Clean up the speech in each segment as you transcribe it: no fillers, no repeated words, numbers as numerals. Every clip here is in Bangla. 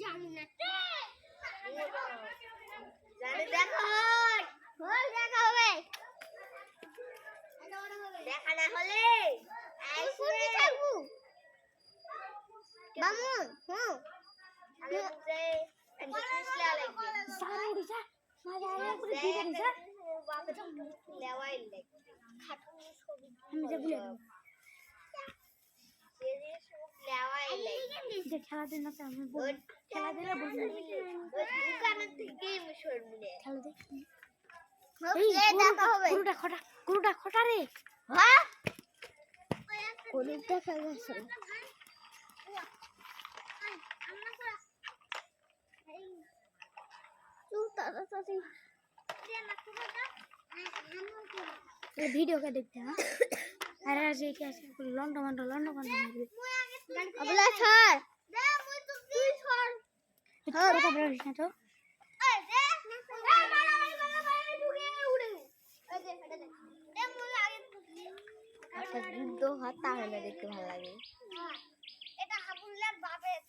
জানি না জানি দেখো দেখা হবে দেখা না হলে আইসুরে থাকবো বামুন আমি যে এন্ডিসলা লাগবে সারা উড়িসা মজা আলে পুরো দিবে দিছা বাবা লেওয়াই লাগবে খাটুনি ছবি আমি যে বলে যে যে সব লেওয়াই লাগবে যে খেলা দিন না আমি বল খেলা দিলে বলবো দোকান থেকে মিশর মিলে খেলা দেখ এই দেখা হবে গরুটা খটা রে হ্যাঁ গরুটা দেখা গেছে वीडियो का देखते हैं अरे जी कैसे लंडो मंडो मारबे अबला छोड़ दे मुई तो तू छोड़ हां तो बड़ा ना तो ए दे ढुके उड़े ए दे हटा दे दे मुई आगे अच्छा যুদ্ধ হতা হলে দেখতে ভালো লাগে এটা হাবুল্লার বাপের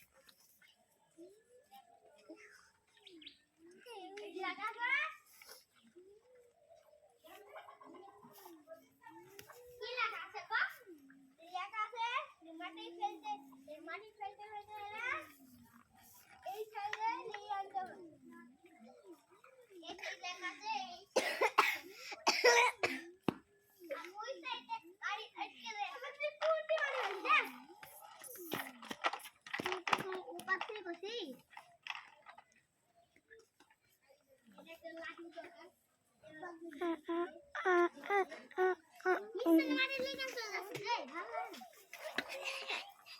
লাগা পড়া কি লাগা আছে গো লাগা আছে মাটি ফেলতে হইছে না এই সাইডে নিয়ে আনতে হবে এই লাগা আছে ওই সাইডে আরে আটকে দে আমি কোনটি মারি দে তুই উপর থেকে বসি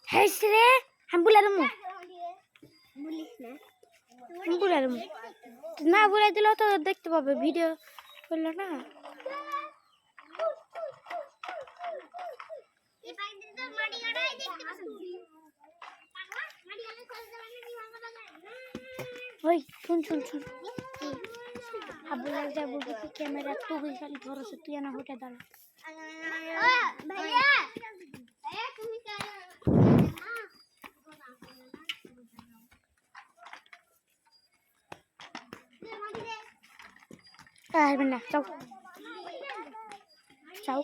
হেসরে हम बुला रहा हूं बुलिस ना हम बुला रहा हूं ना बुला दिलो तो देखते पाबे वीडियो করলো না এই বাইরে তো মাটি গাড়াই দেখতে পাচ্ছ পাগলা মাটি গালে চলে যাবে না ভাঙা বাজায় ওই শুন আবুলা যাব কি ক্যামেরা তো খালি ধরছ তুই না হটে দাঁড়া ভাইয়া তুমি Ay, venga, chao. Chao.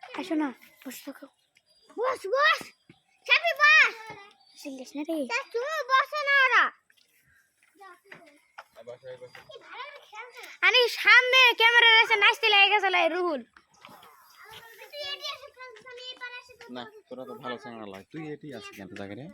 Ay, শোনা, বসো তো। বস। চাবি বস। সিলেস না রে। তুমি বসো না ওরা। আরে সামনে ক্যামেরা এসে নাচতে লেগে গেছে লাই রুহুল। না তোরা তো ভালো চ্যানেল লাগে তুই এটি আছে কেন জায়গা রে